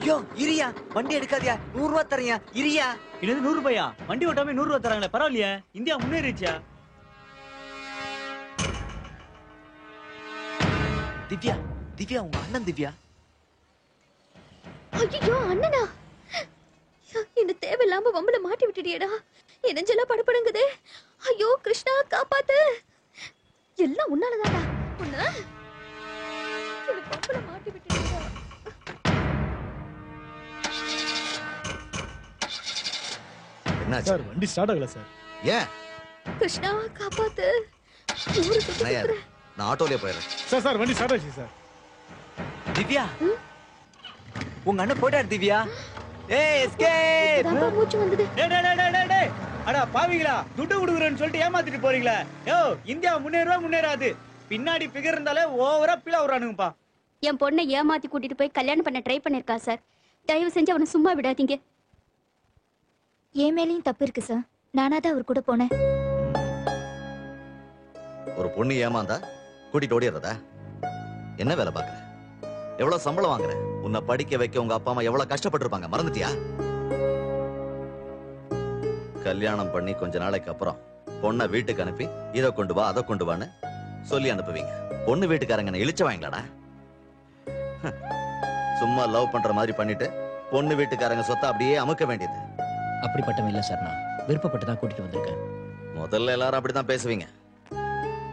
யோ இரியா, வண்டி எடுக்காதியா, 100 ரூபா தரையா, இரியா. இது 100 ரூபாயா? வண்டி ஓட்டாம 100 ரூபா தராங்களே, பரவாயில்லையா? இந்தியா முன்னேறிச்சா? திவ்யா, திவ்யா உங்க அண்ணன் திவ்யா. ஐயோ அண்ணனா, இந்த தேவையில்லாம வம்பல மாட்டி விட்டுடியடா. என் நெஞ்செல்லாம் படபடங்குதே. ஐயோ கிருஷ்ணா காப்பாத்து. எல்லாம் உன்னாலதான்டா. உன்ன இந்த வம்பல மாட்டி விட்டுடியடா. என்னாச்சு சார்? வண்டி ஸ்டார்ட் ஆகல சார். ஏன்? கிருஷ்ணா காப்பாத்து. நான் ஆட்டோலயே போயிடுறேன். சார் சார் வண்டி ஸ்டார்ட் ஆச்சு சார். திவ்யா, உங்க அண்ணன் போயிட்டாரு திவ்யா. ஏய் எஸ்கேப். தாப்பா மூச்சு வந்தது. டேய் அட பாவிங்களா, துட்டு குடுக்குறேன்னு சொல்லிட்டு ஏமாத்திட்டு போறீங்களா? யோ இந்தியா முன்னேறாது. பின்னாடி பிகர் இருந்தாலே ஓவரா பிளா வரானுங்கப்பா. என் பொண்ணை ஏமாத்தி கூட்டிட்டு போய் கல்யாணம் பண்ண ட்ரை பண்ணிருக்கா சார். தயவு செஞ்சு அவனை சும்மா விடாதீங்க. என் மேலயும் தப்பு இருக்கு சார். நானா தான் அவர் கூட போனேன். ஒரு பொண்ணு ஏமாந்தா கூட்டிட்டு ஓடிடுறதா? என்ன வேலை பாக்குற? எவ்வளவு சம்பளம் வாங்குற? உன்னை படிக்க வைக்க உங்க அப்பா அம்மா எவ்வளவு கஷ்டப்பட்டிருப்பாங்க, மறந்துட்டியா? கல்யாணம் பண்ணி கொஞ்ச நாளைக்கு அப்புறம் பொண்ணை வீட்டுக்கு அனுப்பி இதை கொண்டு வா அதை கொண்டு வான்னு சொல்லி அனுப்புவீங்க. பொண்ணு வீட்டுக்காரங்க இழிச்ச வாங்கலாடா. சும்மா லவ் பண்ற மாதிரி பண்ணிட்டு பொண்ணு வீட்டுக்காரங்க சொத்தை அப்படியே அமுக்க வேண்டியது. அப்படிப்பட்டவன் இல்ல சார், நான் விருப்பப்பட்டு தான் கூட்டிட்டு வந்திருக்கேன். முதல்ல எல்லாரும் அப்படித்தான் பேசுவீங்க.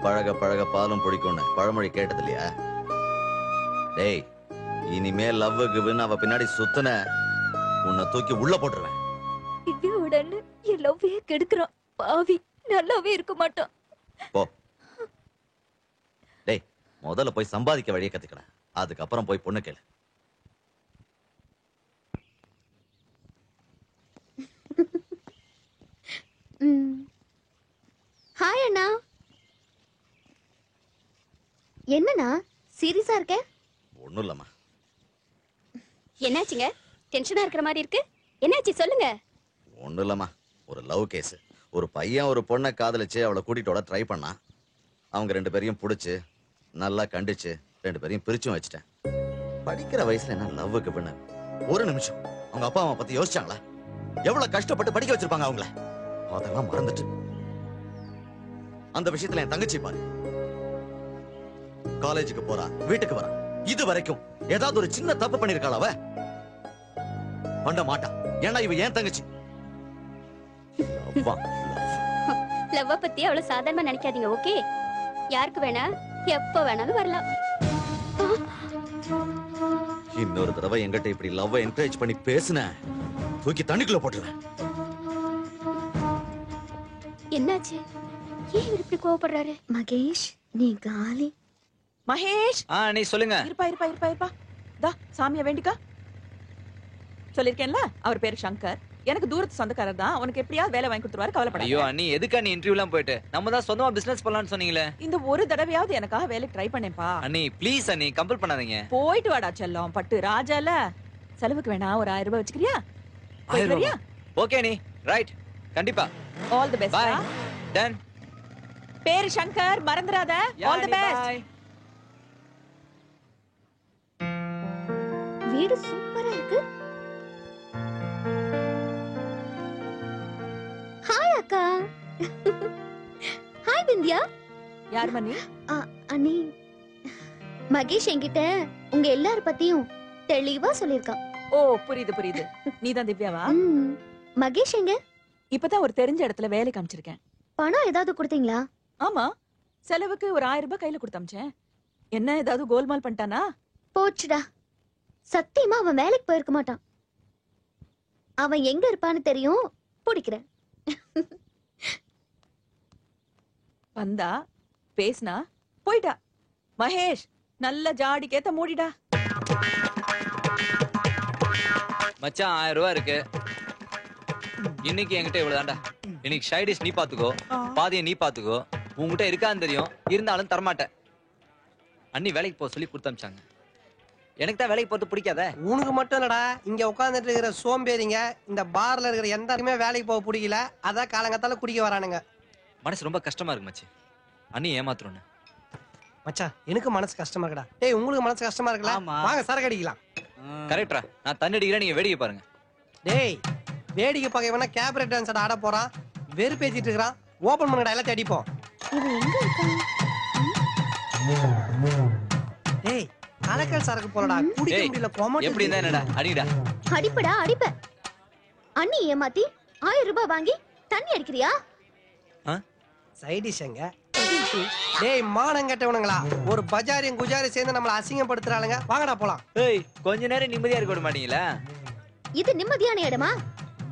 பழக பழக பாலும் பிடிக்கும்னு பழமொழி கேட்டது இல்லையா? டேய், இனிமே லவ் கிவ்னு அவ பின்னாடி சுத்துன உன்னை தூக்கி உள்ள போட்டுருவேன். திவ்யாவோட அண்ணன் என் லவ்வையே கெடுக்கிறான். பாவி, நல்லாவே இருக்க மாட்டான். போ. டேய், முதல்ல போய் சம்பாதிக்க வழியை கத்துக்கடா. அதுக்கப்புறம் போய் பொண்ணு கேளு. ஹாய் அண்ணா. என்னண்ணா சீரியஸா இருக்க? ஒண்ணும் இல்லம்மா. என்னாச்சுங்க? டென்ஷனா இருக்கிற மாதிரி இருக்கு. என்னாச்சு சொல்லுங்க. ஒண்ணும் இல்லம்மா, ஒரு லவ் கேஸ். ஒரு பையன் ஒரு பொண்ணை காதலிச்சு அவளை கூட்டிட்டு வர ட்ரை பண்ணா. அவங்க 2 பேரையும் புடிச்சு நல்லா கண்டிச்சு 2 பேரையும் பிரிச்சும் வச்சுட்டேன். படிக்கிற வயசுல என்ன லவ்வுக்கு பண்ண? ஒரு நிமிஷம் அவங்க அப்பா அம்மா பத்தி யோசிச்சாங்களா? எவ்வளவு கஷ்டப்பட்டு படிக்க வச்சிருப்பாங்க அவங்கள. அதெல்லாம் மறந்துட்டு அந்த விஷயத்துல என் தங்கச்சி பாரு, காலேஜுக்கு போறா, வீட்டுக்கு வரா. இது வரைக்கும் ஏதாவது ஒரு சின்ன தப்பு பண்ணிருக்காளா? அவ பண்ண மாட்டா. ஏன்னா இவ ஏன் தங்கச்சி. லவ்வ பத்தி அவ்வளவு சாதாரணமா நினைக்காதீங்க, ஓகே? யாருக்கு வேணா எப்ப வேணாலும் வரலாம். இன்னொரு தடவை எங்கிட்ட இப்படி லவ் என்கரேஜ் பண்ணி பேசுன தூக்கி தண்ணிக்குள்ள போட்டுருவேன். என்னாச்சு? ஏன் இவர் இப்படி கோவப்படுறாரு? மகேஷ், நீ காலி. மகேஷ், நீ சொல்லுங்க. இருப்பா. தா சாமியா வேண்டிக்கா. சொல்லிருக்கேன்ல, அவர் பேரு சங்கர். எனக்கு தூரத்து சொந்தக்காரர் தான். உனக்கு எப்படியாவது வேலை வாங்கி கொடுத்துருவாரு, கவலைப்படாத. ஐயோ அண்ணி, எதுக்கு அண்ணி இன்டர்வியூலாம் போயிட்டு? நம்ம தான் சொந்தமா பிசினஸ் பண்ணலாம்னு சொன்னீங்களே. இந்த ஒரு தடவையாவது எனக்காக வேலைக்கு ட்ரை பண்ணேன்ப்பா. அண்ணி ப்ளீஸ் அண்ணி, கம்பல் பண்ணாதீங்க. போயிட்டு வாடா செல்லம். பட்டு ராஜால செலவுக்கு வேணா ஒரு 1000 ரூபாய் வச்சுக்கிறியா? 1000 ரூபாய்? ஓகே அண்ணி, ரைட், கண்டிப்பா. All the best. Bye. Done. பேரு சங்கர், மறந்துடாத. All the best. வீடு சூப்பரா இருக்கு. ஹாய் அக்கா. ஹாய் விந்தியா. யார் மணி? அண்ணி, மகேஷ் என்கிட்ட உங்க எல்லார பத்தியும் தெளிவா சொல்லிருக்கான். ஓ புரியுது. நீதான் திவ்யாவா? மகேஷ் எங்க? இப்பதான் ஒரு தெரிஞ்ச இடத்துல வேலைக்கு அனுப்பிச்சிருக்கேன். பணம் ஏதாவது கொடுத்தீங்களா? ஆமா, செலவுக்கு ஒரு 1000 ரூபாய் கையில கொடுத்தமிச்சேன். என்ன ஏதாவது கோல்மால் பண்ணிட்டானா? போச்சுடா, சத்தியமா அவன் வேலைக்கு போயிருக்க மாட்டான். அவன் எங்க இருப்பான்னு தெரியும், பிடிக்கிறேன். வந்தா பேசினா போயிட்டா. மகேஷ், நல்ல ஜாடி கேத்த மூடிடா. மச்சான் 1000 ரூபாய் இருக்கு. இன்னைக்கு என்கிட்ட இவ்வளவுதான்டா. இன்னைக்கு ஷைடிஷ் நீ பாத்துக்கோ, பாதியை நீ பாத்துக்கோ. உங்ககிட்ட இருக்கான்னு தெரியும், இருந்தாலும் தரமாட்டேன். அண்ணி வேலைக்கு போக சொல்லி கொடுத்தமிச்சாங்க. எனக்கு தான் வேலைக்கு போறது பிடிக்காத. உனக்கு மட்டும் இல்லடா, இங்க உட்காந்துட்டு இருக்கிற சோம்பேறிங்க, இந்த பார்ல இருக்கிற எல்லாருமே வேலைக்கு போக பிடிக்கல. அதான் காலங்கத்தால குடிக்க வரானுங்க. மனசு ரொம்ப கஷ்டமா இருக்கு மச்சி. அண்ணி ஏமாத்துறோன்னு. மச்சான், எனக்கு மனசு கஷ்டமா இருக்குடா. டேய், உங்களுக்கு மனசு கஷ்டமா இருக்குல்ல? வாங்க சரக்கு அடிக்கலாம். கரெக்டா? நான் தண்ணி அடிக்கிறேன், நீங்க வேடிக்கை பாருங்க. டேய் வேடிக்கை பகைவனா கேபரேட் டான்ஸ் ஆட போறான், வெறு பேசிட்டு இருக்கான். ஓபன் பண்ணடா, எல்லாத்தையும் அடிப்போம். இவன் எங்க இருக்கான்? டேய் கலக்கல் சரக்கு போலடா, குடிக்க டேய், முடியல. கொமட்டு எப்படி இருந்தா என்னடா? அடிடா. அடிப்படா அடிப்ப. அண்ணி ஏமாத்தி 1000 ரூபாய் வாங்கி தண்ணி அடிக்கிறியா? சைடிஷ் எங்க? டேய் மானம் கெட்டவனுங்களா, ஒரு பஜாரியும் குஜாரி சேர்ந்து நம்மள அசிங்கப்படுத்துறாளுங்க. வாங்கடா போலாம். ஏய், கொஞ்ச நேரம் நிம்மதியா இருக்க விட மாட்டீங்களா? இது நிம்மதியான இடமா?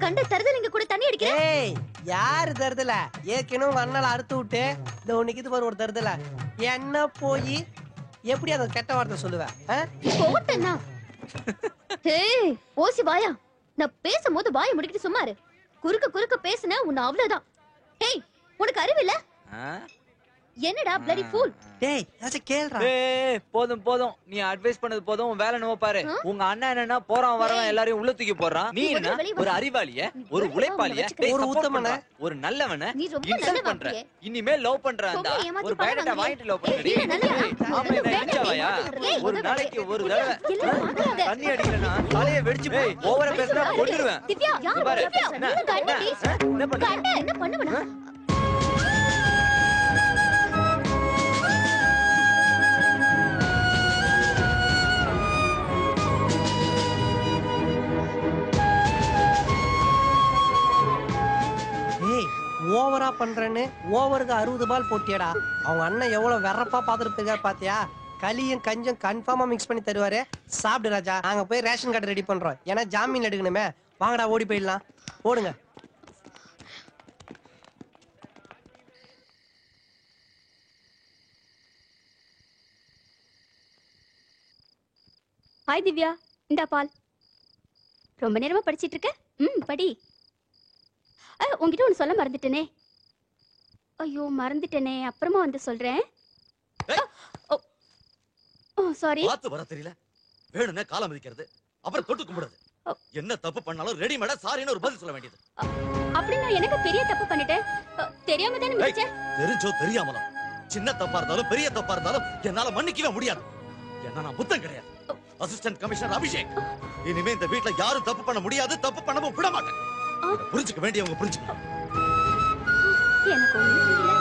கண்ட தருதலைங்க கூட தண்ணி அடிக்கிற? ஏய் யாரு தருதல? ஏற்கனவே உங்க அண்ணால அறுத்து விட்டு இந்த உனக்கு இது ஒரு தருதல. என்ன போய் எப்படி அந்த கெட்ட வார்த்தை சொல்லுவேன்? போட்டேன்னா ஏய் ஓசி வாயா, நான் பேசும்போது வாயை முடிக்கிட்டு சும்மா இரு. குறுக்க பேசுன உன்னை அவ்வளவுதான். ஏய் உனக்கு அறிவில்ல? என்னடா bloody fool. டேய் ஏதாச்சும் கேளுடா. ஏய், போதும் போதும், நீ அட்வைஸ் பண்ணது போதும். உன் வேலை என்னவோ பாரு. உங்க அண்ணன் என்னன்னா போறான் வரவன் எல்லாரையும் உள்ள தூக்கி போடுறான். நீ என்ன ஒரு அறிவாளிய, ஒரு உழைப்பாளிய, ஒரு உத்தமன, ஒரு நல்லவன நீ ரொம்ப இன்சல்ட் நல்லவன் பண்ற. அப்படியே. இனிமே லவ் பண்றான்டா, ஒரு பையனை வாங்கிட்டு லவ் பண்றடி. ஒரு நாளைக்கு ஒரு தடவை தண்ணி அடிக்கலனா தலைய வெடிச்சு போய் ஓவரா பேசினா கொன்னுடுவேன். திவ்யா யார் பாரு. திவ்யா என்ன பண்ணு என்ன பண்ணுவனா? ஓவரா பண்றேன்னு ஓவருக்கு 60 பால் போட்டியடா. அவங்க அண்ணன் எவ்வளவு வெறப்பா பாத்துட்டு இருக்காரு பாத்தியா? களியும் கஞ்சும் கன்ஃபார்மா மிக்ஸ் பண்ணி தருவாரு. சாப்பிடு ராஜா. நாங்க போய் ரேஷன் கார்டு ரெடி பண்றோம். ஏன்னா ஜாமீன் எடுக்கணுமே. வாங்கடா ஓடி போயிடலாம். ஓடுங்க. ஹாய் திவ்யா, இந்தா பால். ரொம்ப நேரமா படிச்சிட்டு இருக்க? படி. உன்கிட்ட ஒண்ணு சொல்ல மறந்துட்டேனே. ஐயோ மறந்துட்டேனே, அப்புறமா வந்து சொல்றேன். சாரி. பார்த்து வர தெரியல, வேணும்னே காலம் மிதிக்கிறது, அப்புறம் தொட்டு கும்பிடுறது. என்ன தப்பு பண்ணாலும் ரெடிமேடா சாரின்னு ஒரு பதில் சொல்ல வேண்டியது. அப்படி நான் எனக்கு பெரிய தப்பு பண்ணிட்டேன். தெரியாம தானே மிதிச்சேன். தெரிஞ்சோ தெரியாமலோ சின்ன தப்பா இருந்தாலும் பெரிய தப்பா இருந்தாலும் என்னால மன்னிக்கவே முடியாது. என்ன நான் புத்தம் கிடையாது. Assistant commissioner Abhishek. இனிமே இந்த வீட்ல யாரும் தப்பு பண்ண முடியாது, தப்பு பண்ணவும் விட மாட்டேன். புரிஞ்சுக்க வேண்டியவங்க புரிஞ்சுக்கணும். எனக்கு ஒண்ணும் புரியல.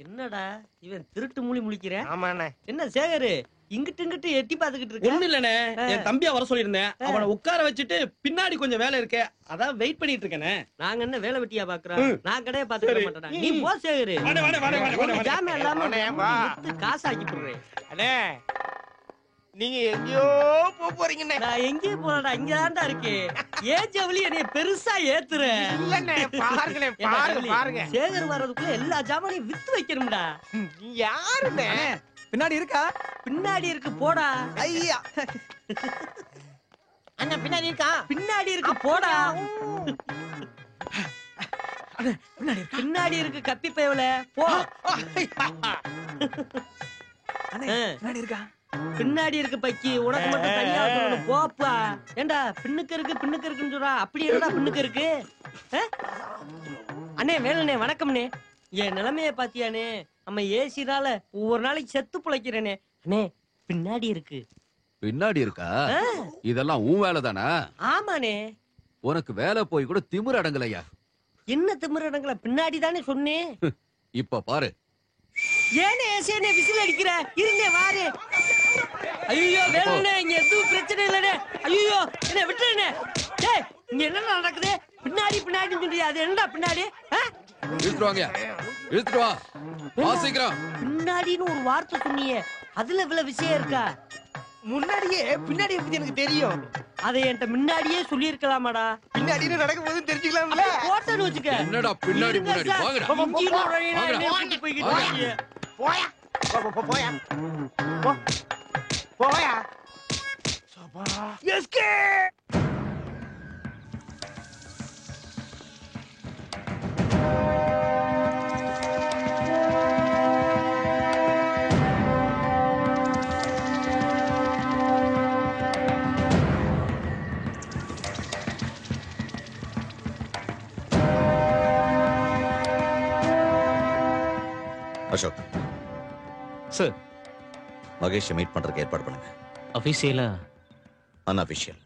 என்னடா இவன் திருட்டு மூலி முழிக்கிறேன்? ஆமாண்ணே. என்ன சேகரு இங்கிட்டு எட்டி பாத்துக்கிட்டு இருக்க? ஒண்ணு இல்லனே, என் தம்பியா வர சொல்லிருந்தேன். அவனை உட்கார வச்சுட்டு பின்னாடி கொஞ்சம் வேலை இருக்கு, அதான் வெயிட் பண்ணிட்டு இருக்கேனே. நாங்க என்ன வேலை வெட்டியா பாக்குறோம்? நான் கடையை பாத்துக்க மாட்டேனா? நீ போ சேகரு. ஜாம இல்லாம காசாக்கி போடுறேன். அண்ணே நீங்க எங்கேயோ போறீங்கண்ணே. நான் எங்கேயும் போறடா, இங்கதான்டா இருக்கு. ஏன் ஜவுளி என்னைய பெருசா ஏத்துற? இல்லண்ணே பாருங்களேன், பாருங்க. சேகர் வர்றதுக்குள்ள எல்லா ஜாமானையும் வித்து வைக்கணும்டா. நீ யாருண்ணே? பின்னாடி இருக்கா? பின்னாடி இருக்கு போடா. ஐயா அண்ணா பின்னாடி இருக்கா? பின்னாடி இருக்கு போடா. பின்னாடி இருக்கு கப்பி பயவல போ. பின்னாடி இருக்கா? பின்னாடி இருக்கு பக்கி, உனக்கு மட்டும் தனியா சொல்லணும் போப்பா. ஏண்டா பின்னுக்கு இருக்குன்னு சொல்றா, அப்படி என்னடா பின்னுக்கு இருக்கு? அண்ணே வேலண்ணே வணக்கம்ண்ணே. என் நிலைமைய பாத்தியானே, நம்ம ஏசினால ஒவ்வொரு நாளைக்கு செத்து பிழைக்கிறேனே. அண்ணே பின்னாடி இருக்கு. பின்னாடி இருக்கா? இதெல்லாம் உன் வேலை தானே? ஆமாண்ணே. உனக்கு வேலை போய் கூட திமிரு அடங்கலையா? என்ன திமிரு அடங்கல? பின்னாடி தானே சொன்னேன். இப்ப பாரு. ஏனே ஏசியனே விசில் அடிக்கிற? இருந்தே வாரு. ஐயோ வேலண்ணே, இங்க எதுவும் பிரச்சனை இல்லனே. ஐயோ என்ன விட்டுறனே. டேய் இங்க என்ன நடக்குது? பின்னாடி சொல்றியா? அது என்னடா பின்னாடி? இழுத்துட்டு வாங்க, இழுத்துட்டு வா. வாசிக்கிறோம். பின்னாடின்னு ஒரு வார்த்தை சொன்னியே, அதுல இவ்வளவு விஷயம் இருக்கா? முன்னாடியே பின்னாடி எப்படி எனக்கு தெரியும்? அதை என்கிட்ட முன்னாடியே சொல்லி இருக்கலாமாடா? பின்னாடி நடக்கும் போது தெரிஞ்சுக்கலாம்ல. போட்டோன்னு வச்சுக்க. என்னடா பின்னாடி முன்னாடி? வாங்கடா. போயா போயா போயா. எஸ்கே அசோக் சார், மகேஷை மீட் பண்றதுக்கு ஏற்பாடு பண்ணுங்க. அஃபீஷியலா? அன்அஃபிஷியல்.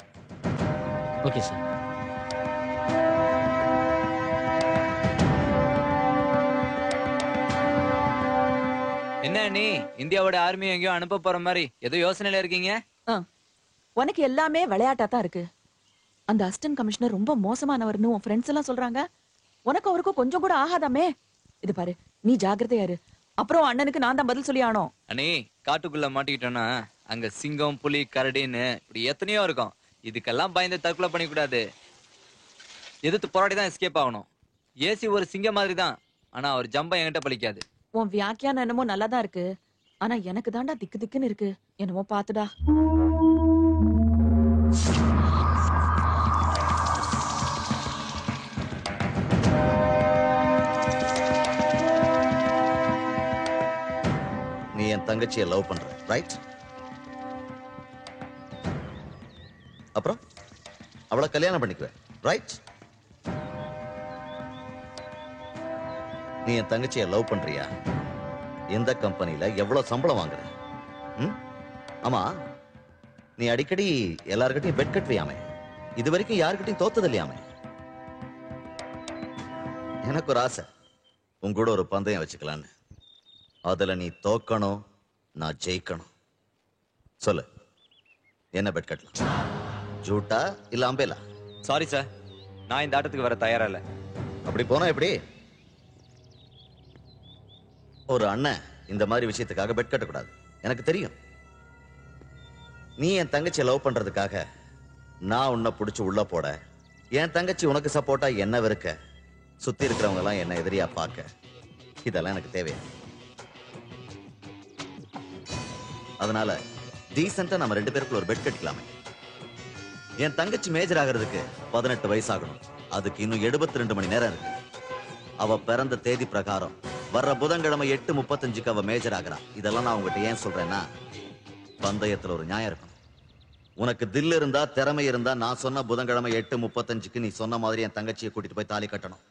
Okay sir. என்ன நீ இந்தியாவோட ஆர்மி எங்கேயோ அனுப்ப போற மாதிரி ஏதோ யோசனையில இருக்கீங்க? உனக்கு எல்லாமே விளையாட்டா தான் இருக்கு. அந்த அசிஸ்டன்ட் கமிஷனர் ரொம்ப மோசமானவர்னு உன் ஃப்ரெண்ட்ஸ் எல்லாம் சொல்றாங்க. உனக்கு அவருக்கும் கொஞ்சம் கூட ஆகாதாமே. இது பாரு, நீ ஜாக்கிரதையா இரு. அப்புறம் அண்ணனுக்கு நான் தான் பதில் சொல்லி ஆனோம். அண்ணே, காட்டுக்குள்ள மாட்டிக்கிட்டோம்னா அங்க சிங்கம், புலி, கரடின்னு இப்படி எத்தனையோ இருக்கும். இதுக்கெல்லாம் பயந்து தற்கொலை பண்ணிக்க கூடாது. எதிர்த்து போராடி தான் எஸ்கேப் ஆகணும். ஏசி ஒரு சிங்கம் மாதிரி தான், ஆனா அவர் ஜம்பம் என்கிட்ட பலிக்காது. உன் வியாக்கியானம் என்னமோ நல்லாதான் இருக்கு, ஆனா எனக்கு தாண்டா திக்கு திக்குன்னு இருக்கு. என்னமோ பாத்துடா. நீ என் தங்கச்சியை லவ் பண்ற, ரைட்? அப்புறம் அவளை கல்யாணம் பண்ணிக்குவ, ரைட்? நீ என் தங்கச்சியை லவ் பண்றியா? எந்த கம்பெனில எவ்வளவு சம்பளம் வாங்குற? ஆமா, நீ அடிக்கடி எல்லார்கிட்டையும் பெட் கட்டுவியாமே, இது வரைக்கும் யாருக்கிட்டையும் தோத்தது இல்லையாமே. எனக்கு ஒரு ஆசை, உன் கூட ஒரு பந்தயம் வச்சுக்கலான்னு. அதுல நீ தோக்கணும், நான் ஜெயிக்கணும். சொல்லு, என்ன பெட் கட்டலாம்? ஜூட்டா இல்ல அம்பேலா? சாரி சார், நான் இந்த ஆட்டத்துக்கு வர தயாரா இல்ல. அப்படி போனா எப்படி? ஒரு அண்ணன் இந்த மாதிரி விஷயத்துக்காக பெட் கட்டக்கூடாது, எனக்கு தெரியும். நீ என் தங்கச்சியை லவ் பண்றதுக்காக நான் உன்னை புடிச்சு உள்ள போட, என் தங்கச்சி உனக்கு சப்போர்ட்டா என்ன வெறுக்க, சுத்தி இருக்கிறவங்க எல்லாம் என்ன எதிரியா பார்க்க, இதெல்லாம் எனக்கு தேவையா? அதனால டீசென்ட்டா நம்ம 2 பேருக்குள்ள ஒரு பெட் கட்டிக்கலாமே. என் தங்கச்சி மேஜர் ஆகிறதுக்கு 18 வயசு ஆகணும். அதுக்கு இன்னும் 72 மணி நேரம் இருக்கு. அவ பிறந்த தேதி பிரகாரம் வர்ற புதன்கிழமை 8:35க்கு அவ மேஜர் ஆகிறா. இதெல்லாம் நான் உங்ககிட்ட ஏன் சொல்றேன்னா, பந்தயத்துல ஒரு நியாயம் இருக்கணும். உனக்கு தில் இருந்தா, திறமை இருந்தா, நான் சொன்ன புதன்கிழமை 8:35க்கு நீ சொன்ன மாதிரி என் தங்கச்சியை கூட்டிட்டு போய் தாலி கட்டணும்.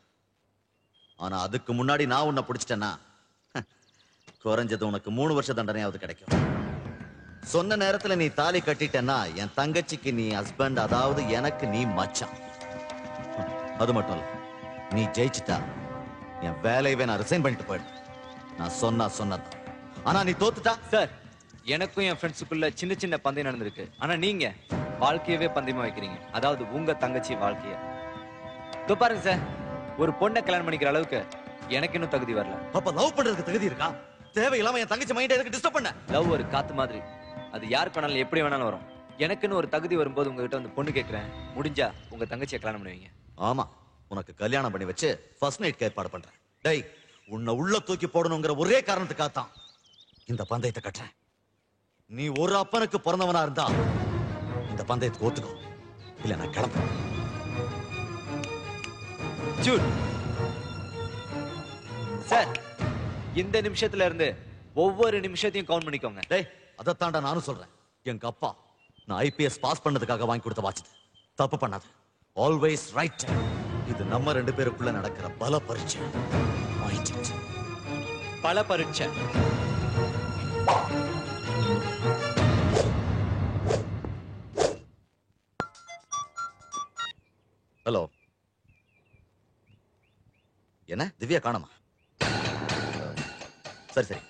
ஆனா அதுக்கு முன்னாடி நான் உன்னை பிடிச்சிட்டேன்னா குறைஞ்சது உனக்கு 3 வருஷ தண்டனையாவது கிடைக்கும். சொன்ன நேரத்துல நீ தாலி கட்டிட்டேன்னா என் தங்கச்சிக்கு நீ ஹஸ்பண்ட், அதாவது எனக்கு நீ மச்சான். அது மட்டும் இல்ல, நீ ஜெயிச்சிட்டா என் வேலையவே நான் ரிசைன் பண்ணிட்டு போயிடு. நான் சொன்னதான். ஆனா நீ தோத்துட்டா? சார், எனக்கும் என் ஃப்ரெண்ட்ஸுக்குள்ள சின்ன சின்ன பந்தயம் நடந்திருக்கு. ஆனா நீங்க வாழ்க்கையவே பந்தயமா வைக்கிறீங்க, அதாவது உங்க தங்கச்சி வாழ்க்கைய. இதோ பாருங்க சார், ஒரு பொண்ணை கல்யாணம் பண்ணிக்கிற அளவுக்கு எனக்கு இன்னும் தகுதி வரல. அப்ப லவ் பண்றதுக்கு தகுதி இருக்கா? தேவையில்லாம என் தங்கச்சி மைண்ட் எதுக்கு டிஸ்டர்ப் பண்ண? லவ் ஒரு காத்து மாதிரி, அது யாருக்கு வேணாலும் எப்படி வேணாலும் வரும். எனக்குன்னு ஒரு தகுதி வரும்போது உங்ககிட்ட வந்து பொண்ணு கேட்கிறேன், முடிஞ்சா உங்க தங்கச்சியை கல்யாணம் பண்ணுவீங்க? ஆமா, உனக்கு கல்யாணம் பண்ணி வச்சு ஃபர்ஸ்ட் நைட் ஏற்பாடு பண்றேன். டேய், உன்னை உள்ள தூக்கி போடணுங்கிற ஒரே காரணத்துக்காக தான் இந்த பந்தயத்தை கட்டுறேன். நீ ஒரு அப்பனுக்கு பிறந்தவனா இருந்தா இந்த பந்தயத்துக்கு ஒத்துக்கோ, இல்ல நான் கிளம்புறேன். சார், இந்த நிமிஷத்துல இருந்து ஒவ்வொரு நிமிஷத்தையும் கவுண்ட் பண்ணிக்கோங்க. டேய், அதைத்தாண்டா நானும் சொல்றேன். எங்க அப்பா நான் ஐபிஎஸ் பாஸ் பண்ணதுக்காக வாங்கி கொடுத்த வாட்ச். தப்பு பண்ணாது, ஆல்வேஸ் ரைட். இது நம்ம 2 பேருக்குள்ள நடக்கிற பல பரீட்சை. பல பரீட்சை. ஹலோ, என்ன திவ்யா காணோமா? சரி சரி,